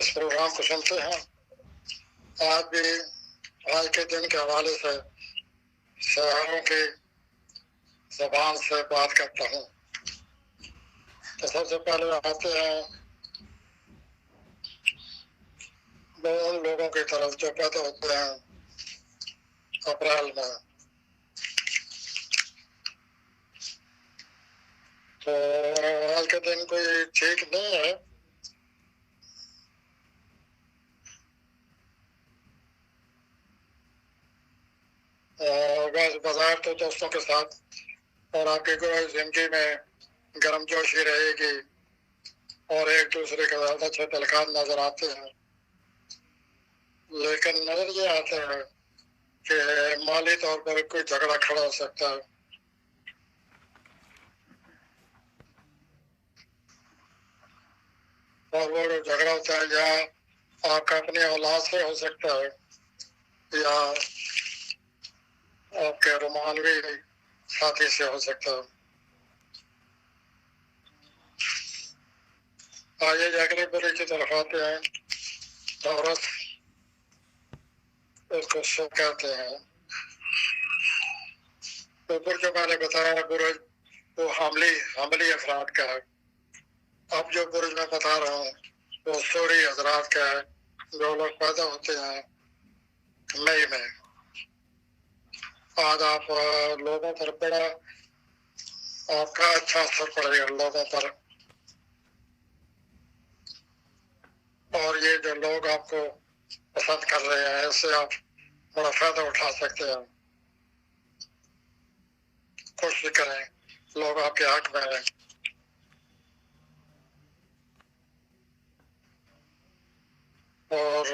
اس programme کو سنتے ہیں. آج بھی آج کے دن کے حوالے سے شہروں کی زبان سے بات کرتا ہوں. تو سب سے پہلے آتے ہیں وہ ان لوگوں کی طرف جو پیدا ہوتے ہیں اپریل میں. تو آج کا دن کوئی ٹھیک نہیں ہے. بس بازار تو دوستوں کے ساتھ اور آپ کی کوئی زندگی میں گرم جوشی رہے گی اور ایک دوسرے کے زیادہ اچھے تعلقات نظر آتے ہیں. لیکن نظر یہ آتا ہے کہ مالی طور پر کوئی جھگڑا کھڑا ہو سکتا ہے. اور وہ جھگڑا ہوتا ہے یا آپ کا اپنی اولاد سے ہو سکتا ہے یا آپ کے رومانوی ساتھی سے ہو سکتا ہے. آئیے اگلے بری کی طرف آتے ہیں. عورت اس کو شب کہتے ہیں. اوپر جو میں نے بتایا برج وہ حملی افراد کا ہے. اب جو برج میں بتا رہا ہوں وہ سوری حضرات کا ہے جو لوگ پیدا ہوتے ہیں مئی میں. آج آپ لوگوں پر بڑا آپ کا اچھا اثر پڑے گا لوگوں پر. اور یہ جو لوگ آپ کو پسند کر رہے ہیں اس سے آپ بڑا فائدہ اٹھا سکتے ہیں. کوشش کریں لوگ آپ کے حق میں ہیں. اور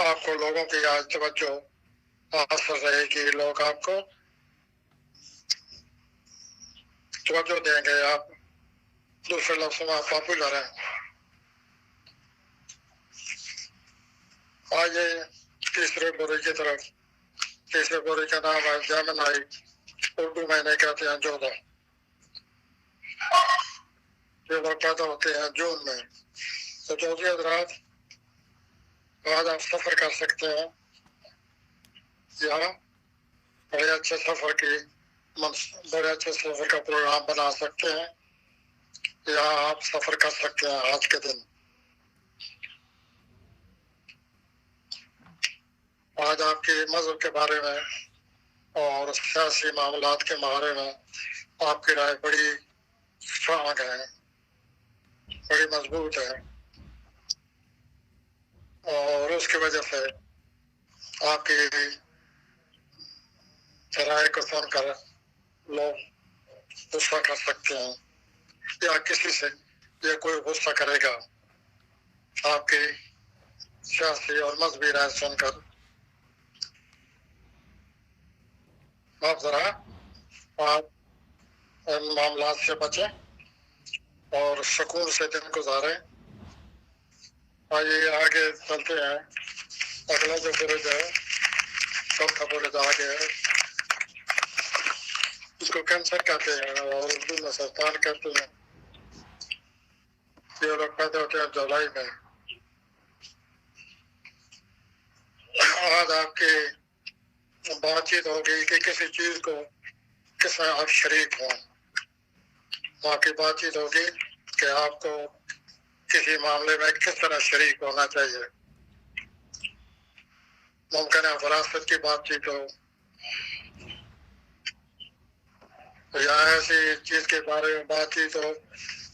آپ کو لوگوں کی آج توجہ حاصل رہے گی. لوگ آپ کو توجہ دیں گے. آپ دوسرے لفظوں میں پاپولر ہیں. آئیے تیسرے برے کی طرف. تیسرے برے کا نام ہے جیمنائی. اردو میں انہیں کہتے ہیں جودا. یہ لوگ پیدا ہوتے ہیں جون میں. تو جوزی حضرات آج آپ سفر کر سکتے ہیں یا بڑے اچھے سفر کا پروگرام بنا سکتے ہیں یا آپ سفر کر سکتے ہیں آج کے دن. آج آپ کے مذہب کے بارے میں اور سیاسی معاملات کے بارے میں آپ کی رائے بڑی اسٹرانگ ہے, بڑی مضبوط ہے. اور اس کی وجہ سے آپ کی رائے کو سن کر لوگ غصہ کر سکتے ہیں یا کسی سے یہ کوئی غصہ کرے گا آپ کی سیاسی اور مذہبی رائے سن کر. آپ ذرا آپ ان معاملات سے بچیں اور سکون سے دن گزاریں. آئیے آگے چلتے ہیں. اگلا جو برج ہے چوتھا برج آگے ہے. اس کو کینسر کہتے ہیں اور اردو میں سرطان کہتے ہیں. یہ لوگ پیدا ہوتے ہیں جولائی میں. آج آپ کی بات چیت ہوگی کہ کسی چیز کو کس میں آپ شریک ہوں. باقی بات چیت ہوگی کہ آپ کو کسی معاملے میں کس طرح شریک ہونا چاہیے. ممکن ہے وراثت کی بات چیت ہو یا ایسی چیز کے بارے میں بات چیت ہو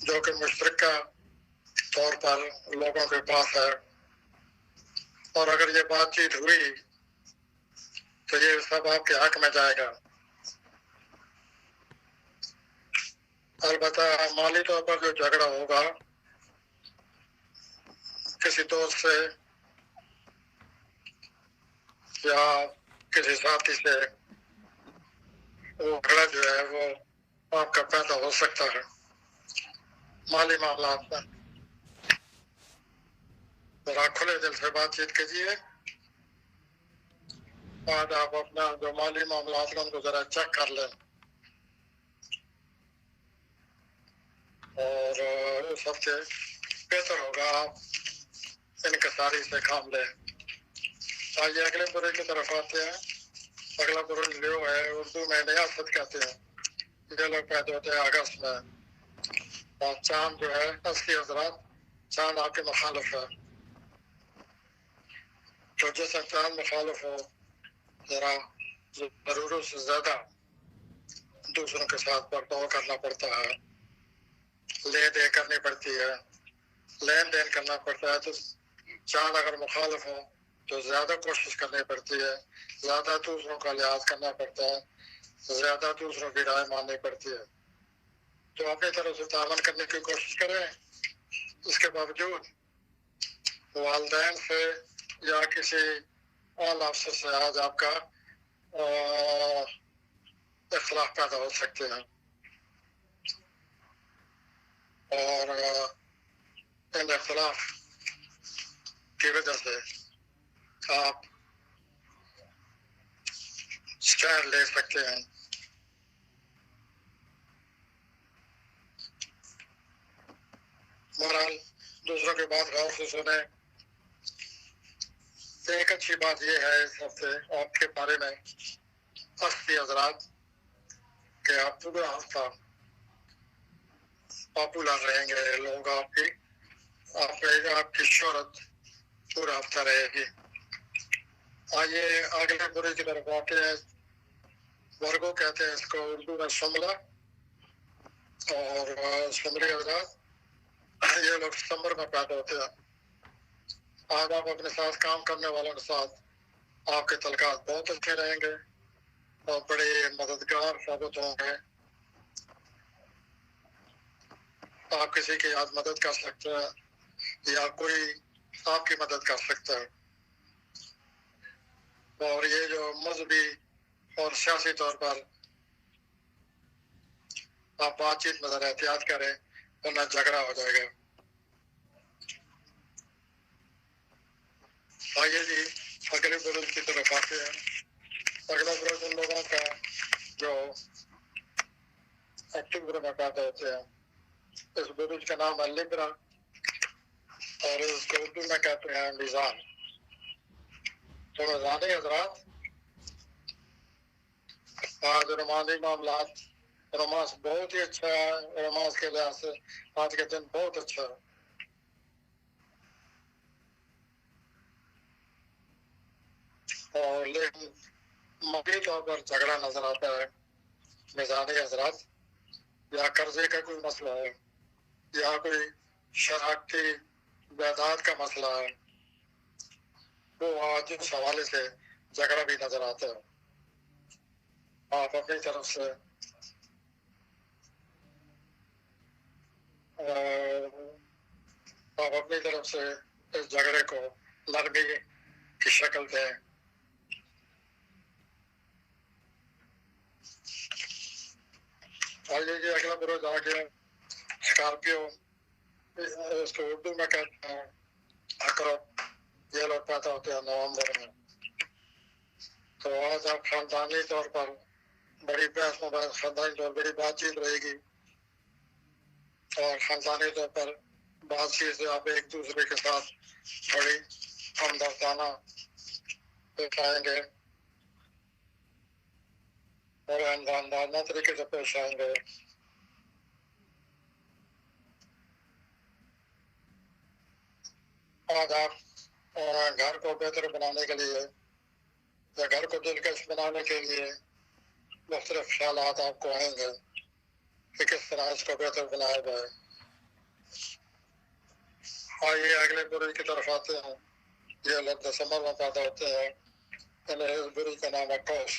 جو کہ مشترکہ طور پر لوگوں کے پاس ہے. اور اگر یہ بات چیت ہوئی تو یہ سب آپ کے حق میں جائے گا. البتہ مالی طور پر جو جھگڑا ہوگا کسی دوست سے یا کسی ساتھی سے وہ جھگڑا جو ہے وہ آپ کا پیدا ہو سکتا ہے مالی معاملات میں. ذرا کھلے دل سے بات چیت کیجیے. آج آپ اپنا جو مالی معاملات ہیں ان کو ذرا چیک کر لیں. اور اس ہفتے بہتر ہوگا آپ انکساری سے کام لیں. آئیے اگلے برے کی طرف آتے ہیں. اگلا برج لیو ہے، اردو میں نیاست کہتے ہیں. یہ لوگ پیدا ہوتے ہیں اگست میں. اور چاند جو ہے 80 حضرات، چاند آپ کے مخالف ہے. تو جیسا چاند مخالف ہو، ذرا ضرورت سے زیادہ دوسروں کے ساتھ برتاؤ کرنا پڑتا ہے، لے دے کرنی پڑتی ہے، لین دین کرنا پڑتا ہے. تو چاند اگر مخالف ہو تو زیادہ کوشش کرنی پڑتی ہے، زیادہ دوسروں کا لحاظ کرنا پڑتا ہے، زیادہ دوسروں کی رائے ماننی پڑتی ہے. تو اپنی طرف سے تعاون کرنے کی کوشش کریں. اس کے باوجود والدین سے یا کسی اعلی افسر سے آج آپ کا اختلاف پیدا ہو سکتے ہیں، اور ان اختلاف کی وجہ سے آپ اسٹینڈ لے سکتے ہیں. بہرحال دوسروں کی بات غور سے سنیں. ایک اچھی بات یہ ہے اس ہفتے آپ کے بارے میں 80 حضرات کہ آپ پورا ہفتہ پاپولر رہیں گے. لوگ آپ کی شہرت پورا ہفتہ رہے گی. آئیے اگلے برے کی طرف آتے ہیں. ورگو کہتے ہیں اس کو اردو میں شملہ. اور شمری حضرات یہ لوگ ستمبر میں پیدا ہوتے ہیں. آج آپ اپنے ساتھ کام کرنے والوں کے ساتھ آپ کے تعلقات بہت اچھے رہیں گے اور بڑے مددگار ثابت ہوں گے. آپ کسی کی آج مدد کر سکتے ہیں یا کوئی آپ کی مدد کر سکتا ہے. اور یہ جو مذہبی اور سیاسی طور پر آپ بات چیت میں ذرا احتیاط کریں ورنہ جھگڑا ہو جائے گا. آئیے جی اگلے برج کی طرف آتے ہیں. اگلا برج ان لوگوں کا جو اکتوبر میں پیدا ہوتے ہیں. اس برج کا نام ہے لبرا اور اس کو اردو میں کہتے ہیں میزان. تو میزانی حضرات آج رومانی معاملات، رومانس بہت ہی اچھا ہے. رومانس کے لحاظ سے آج کے دن بہت اچھا ہے. اور لیکن مبنی طور پر جھگڑا نظر آتا ہے. میزانی حضرات یا قرضے کا کوئی مسئلہ ہے یا کوئی شراکتی جائیداد کا مسئلہ ہے، وہ آج اس حوالے سے جھگڑا بھی نظر آتا ہے. آپ اپنی طرف سے اس جھگڑے کو نرمی کی شکل دیں. آئیے جی اگلا بروز آ گیا اسکارپیو. اس کو اردو میں کہتے ہیں اکرب. یہ لوگ پیدا ہوتے ہیں نومبر میں. تو آج آپ خاندانی طور پر بڑی بحث مباحث، خاندانی طور پر بڑی بات چیت رہے گی اور خاندانی طور پر بات چیت سے آپ ایک دوسرے کے ساتھ بڑی ہمدردانہ پیش آئیں گے اور ہمدردانہ طریقے سے پیش آئیں گے. آج آپ گھر کو بہتر بنانے کے لیے یا گھر کو دلکش بنانے کے لیے مختلف خیالات آپ کو آئیں گے کہ کس طرح اس کو بہتر بنایا جائے. آئیے اگلے برج کی طرف آتے ہیں. یہ لوگ دسمبر میں پیدا ہوتے ہیں. اس برج کا نام ہے کوش.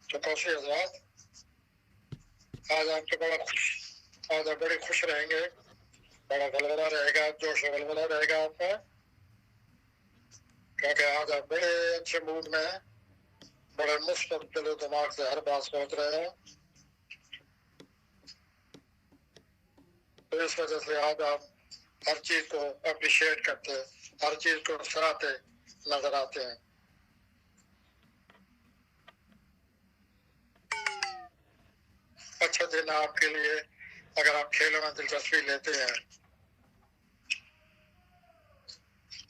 تو کوشی حضرات آج آپ کے آج آپ بڑے خوش رہیں گے. بڑا ولولہ رہے گا، جوش و ولولہ رہے گا آپ کا، کیونکہ آج آپ بڑے اچھے موڈ میں ہیں، بڑے مثبت دل و دماغ سے ہر بات سوچ رہے ہیں. تو اس وجہ سے آج آپ ہر چیز کو اپریشیٹ کرتے، ہر چیز کو سراہتے نظر آتے ہیں. دن آپ کے لیے اگر آپ کھیلوں میں دلچسپی لیتے ہیں.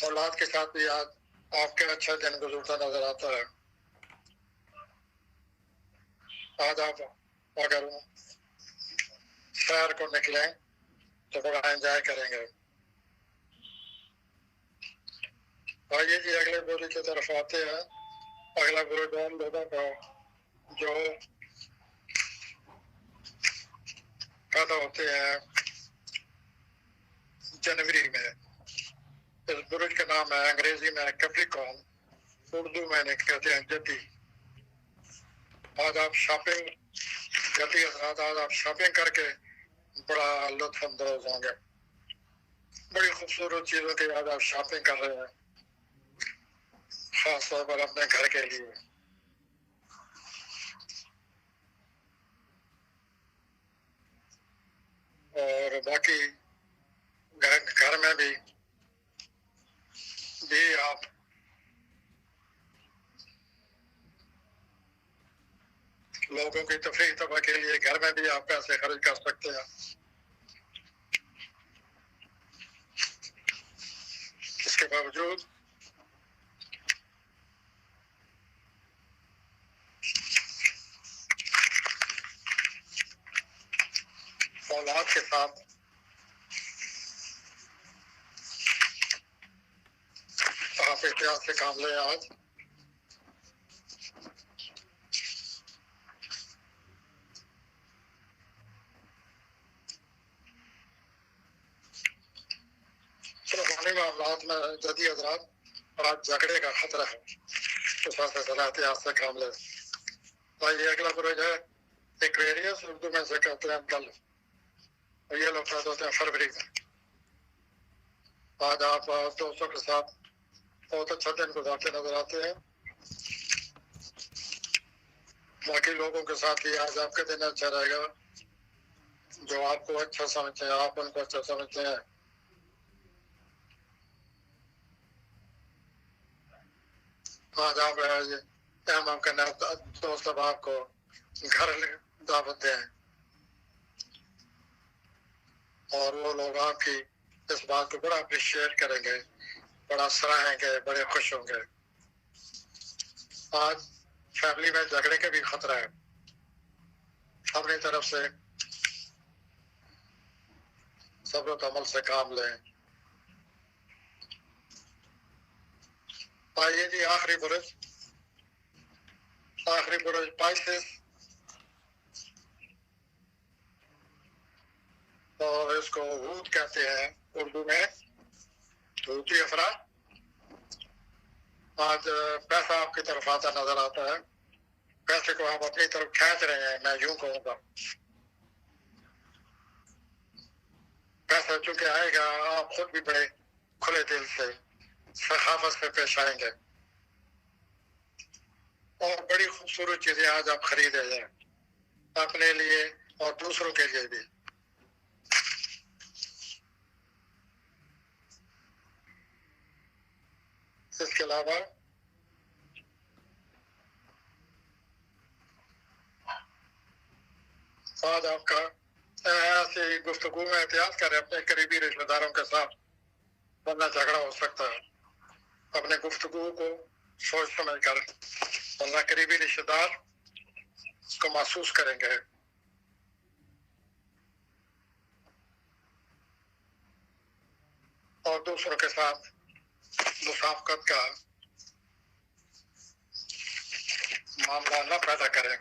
اولاد کے ساتھ بھی آج آپ کے اچھا دن گزرتا نظر آتا ہے. آج آپ اگر شہر کو نکلیں تو بڑا انجوائے کریں گے. آئیے جی اگلے بولی کی طرف آتے ہیں. اگلا پروگرام لوگوں کا جو پیدا ہوتے ہیں جنوری میں. اس برج کا نام ہے انگریزی میں کیپریکارن، اردو میں کہتے ہیں جتی. آج آپ شاپنگ جتی حضرات، آج آپ شاپنگ کر کے بڑا لطف اندوز ہوں گے. بڑی خوبصورت چیزوں کی آج آپ شاپنگ کر رہے ہیں، خاص طور پر اپنے گھر کے لیے. اور باقی گھر میں بھی آپ لوگوں کی تفریح تباہ کے لیے گھر میں بھی آپ پیسے خرچ کر سکتے ہیں. اس کے باوجود اولاد کے ساتھ آپ احتیاط سے کام لیں. آج روحانی معاملات میں جدید حضرات اور آج جھگڑے کا خطرہ ہے، اس واسطے ذرا احتیاط سے کام لیں. یہ اگلا پروج ہے ایکویریس، اردو میں سے کہتے ہیں دل. یہ لوگ پیدا ہوتے ہیں فروری میں. آج آپ دوستوں کے ساتھ بہت اچھا دن گزارتے نظر آتے ہیں. باقی لوگوں کے ساتھ بھی آج آپ کا دن اچھا رہے گا. جو آپ کو اچھا سمجھتے ہیں آپ ان کو اچھا سمجھتے ہیں. آج آپ اہم کرنا دوست اب آپ کو گھر دعوت دیں اور وہ لوگ آپ کی اس بات کو بڑا اپریشیٹ کریں گے، بڑا سراہیں گے، بڑے خوش ہوں گے. آج فیملی میں جھگڑے کا بھی خطرہ ہے. اپنی طرف سے صبر و عمل سے کام لیں. آئیے جی آخری برج پائسس، اور اس کو ہود کہتے ہیں اردو میں ہوتی افراد. آج پیسہ آپ کی طرف آتا نظر آتا ہے. پیسے کو آپ اپنی طرف کھینچ رہے ہیں، میں یوں کہوں گا. پیسہ چونکہ آئے گا آپ خود بھی بڑے کھلے دل سے سخاوت سے پیش آئیں گے اور بڑی خوبصورت چیزیں آج آپ خریدیں گے اپنے لیے اور دوسروں کے لیے بھی. اس کے علاوہ آج آپ کا ایسی گفتگو میں احتیاط کریں اپنے قریبی رشتہ داروں کے ساتھ، ورنہ جھگڑا ہو سکتا ہے. اپنے گفتگو کو سوچ سمجھ کر، ورنہ قریبی رشتہ دار اس کو محسوس کریں گے. اور دوسروں کے ساتھ مسافقت کا معاملہ نہ پیدا کریں.